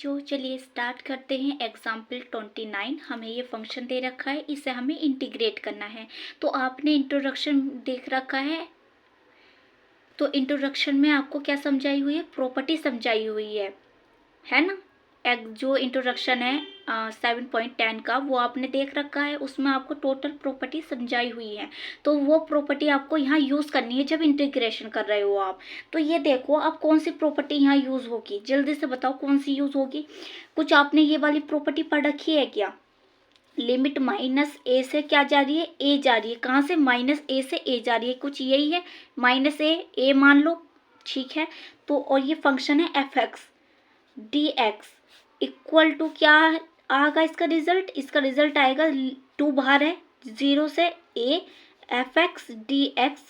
बच्चों, चलिए स्टार्ट करते हैं। एग्जाम्पल 29 हमें ये फंक्शन दे रखा है, इसे हमें इंटीग्रेट करना है। तो आपने इंट्रोडक्शन देख रखा है, तो इंट्रोडक्शन में आपको क्या समझाई हुई है? प्रॉपर्टी समझाई हुई है ना। एक जो इंट्रोडक्शन है 7.10 का, वो आपने देख रखा है। उसमें आपको टोटल प्रॉपर्टी समझाई हुई है, तो वो प्रॉपर्टी आपको यहाँ यूज करनी है जब इंटीग्रेशन कर रहे हो आप। तो ये देखो अब कौन सी प्रॉपर्टी यहाँ यूज होगी, जल्दी से बताओ कौन सी यूज होगी। कुछ आपने ये वाली प्रॉपर्टी पढ़ रखी है क्या? लिमिट माइनस ए से क्या जा रही है? ए जा रही है। कहाँ से? माइनस ए से ए जा रही है। कुछ यही है, माइनस ए मान लो, ठीक है। तो और ये फंक्शन है F X D X equal to क्या आएगा इसका रिजल्ट? इसका रिजल्ट आएगा 2 बाहर है, 0 से A F X D x,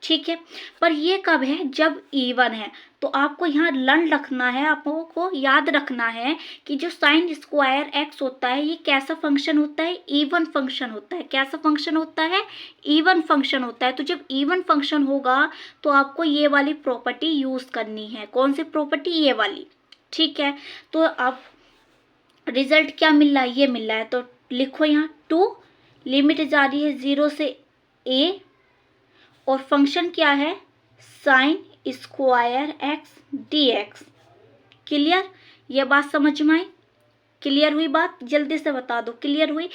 ठीक है। पर ये कब है? जब इवन है। तो आपको यहाँ लर्न रखना है, आपको याद रखना है कि जो साइन स्क्वायर एक्स होता है ये कैसा फंक्शन होता है? इवन फंक्शन होता है। कैसा फंक्शन होता है? इवन फंक्शन होता है। तो जब इवन फंक्शन होगा तो आपको ये वाली प्रॉपर्टी यूज करनी है। कौन सी प्रॉपर्टी? ये वाली, ठीक है। तो अब रिजल्ट क्या मिल रहा है? ये मिल रहा है। तो लिखो यहाँ 2, लिमिट जा रही है 0 से ए, और फंक्शन क्या है? Sine square x D x. Clear? ये बात समझ में आई? क्लियर हुई बात? जल्दी से बता दो, क्लियर हुई?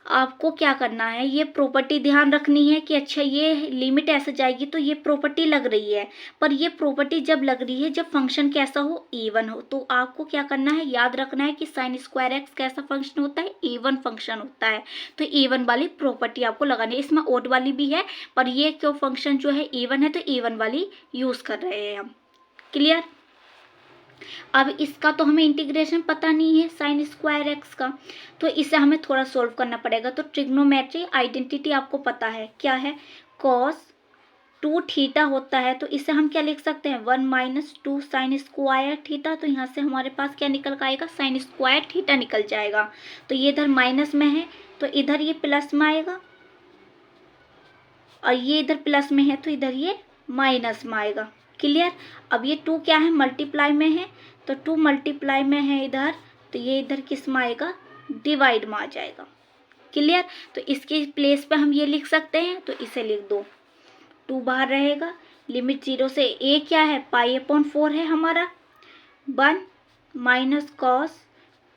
आपको क्या करना है, ये प्रॉपर्टी ध्यान रखनी है कि अच्छा ये लिमिट ऐसे जाएगी तो ये प्रॉपर्टी लग रही है। पर ये प्रॉपर्टी जब लग रही है जब फंक्शन कैसा हो? इवन हो। तो आपको क्या करना है? याद रखना है कि साइन स्क्वायर एक्स कैसा फंक्शन होता है? इवन फंक्शन होता है। तो इवन वाली प्रॉपर्टी आपको लगानी है। इसमें ओड वाली भी है, पर ये क्यों फंक्शन जो है इवन है तो इवन वाली यूज कर रहे हैं हम। क्लियर? अब इसका तो हमें इंटीग्रेशन पता नहीं है साइन स्क्वायर एक्स का, तो इसे हमें थोड़ा सोल्व करना पड़ेगा। तो ट्रिग्नोमेट्री आइडेंटिटी आपको पता है क्या है? कॉस 2 थीटा होता है। तो इसे हम क्या लिख सकते हैं? 1 माइनस 2 साइन स्क्वायर थीटा। तो यहाँ से हमारे पास क्या निकल कर आएगा? साइन स्क्वायर थीटा निकल जाएगा। तो ये इधर माइनस में है तो इधर ये प्लस में आएगा, और ये इधर प्लस में है तो इधर ये माइनस में आएगा। क्लियर? अब ये 2 क्या है? मल्टीप्लाई में है, तो 2 मल्टीप्लाई में है इधर, तो ये इधर किस में आएगा? डिवाइड में आ जाएगा। क्लियर? तो इसके प्लेस पे हम ये लिख सकते हैं, तो इसे लिख दो, 2 बाहर रहेगा। लिमिट 0 से ए क्या है? पाई अपॉन 4 है हमारा। 1 माइनस कॉस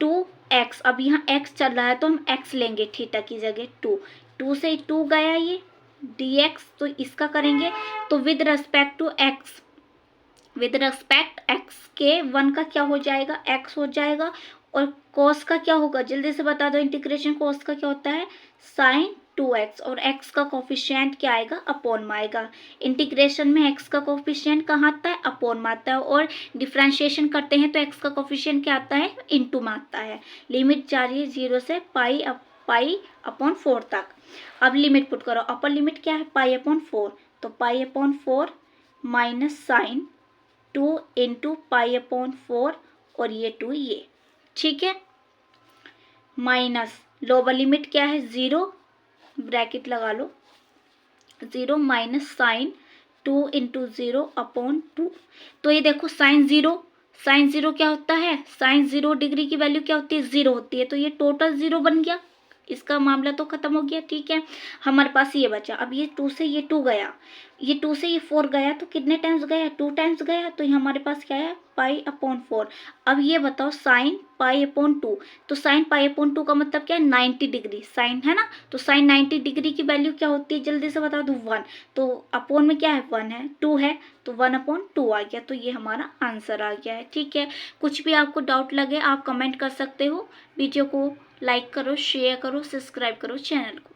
2 एक्स। अब यहाँ एक्स चल रहा है तो हम एक्स लेंगे थीटा की जगह। 2 से 2 गया ये dx, तो इसका करेंगे तो with respect to X, with respect X के 1 का क्या हो जाएगा? x हो जाएगा। और cos का क्या होगा? जल्दी से बता दो इंटीग्रेशन। cos का क्या होता है? साइन 2x, और x का कोफिशिएंट क्या आएगा? अपॉन में आएगा। इंटीग्रेशन में x का कोफिशिएंट कहाँ आता है? अपॉन में आता है। और डिफ्रेंशिएशन करते हैं तो x का कोफिशिएंट क्या आता है? इनटू में आता है। लिमिट जा रही है 0 से पाई अपॉन 4 तक। अब लिमिट पुट करो। अपर लिमिट क्या है? Pi upon 4। तो pi upon 4 minus sine 2 into pi upon 4, और ये 2 ये, ठीक है। माइनस लोअर लिमिट क्या है? 0, ब्रैकेट लगा लो, 0 माइनस साइन 2 इंटू 0 अपॉन 2। तो ये देखो साइन 0 क्या होता है? साइन 0 डिग्री की वैल्यू क्या होती है? 0 होती है। तो ये टोटल 0 बन गया, इसका मामला तो खत्म हो गया, ठीक है। हमारे पास ये बचा। अब ये 2 से ये 2 गया, ये 2 से ये 4 गया, तो कितने टाइम्स गया? 2 टाइम्स गया। तो ये हमारे पास क्या है? Pi upon 4। अब ये बताओ साइन पाई अपॉन 2, तो साइन पाई अपॉन 2 का मतलब क्या है? 90 डिग्री साइन, है ना। तो साइन 90 डिग्री की वैल्यू क्या होती है? जल्दी से बता दो। 1। तो अपॉन में क्या है? 1 है, 2 है, तो 1 अपॉन 2 आ गया। तो ये हमारा आंसर आ गया है, ठीक है। कुछ भी आपको डाउट लगे आप कमेंट कर सकते हो। वीडियो को लाइक करो, शेयर करो, सब्सक्राइब करो चैनल को।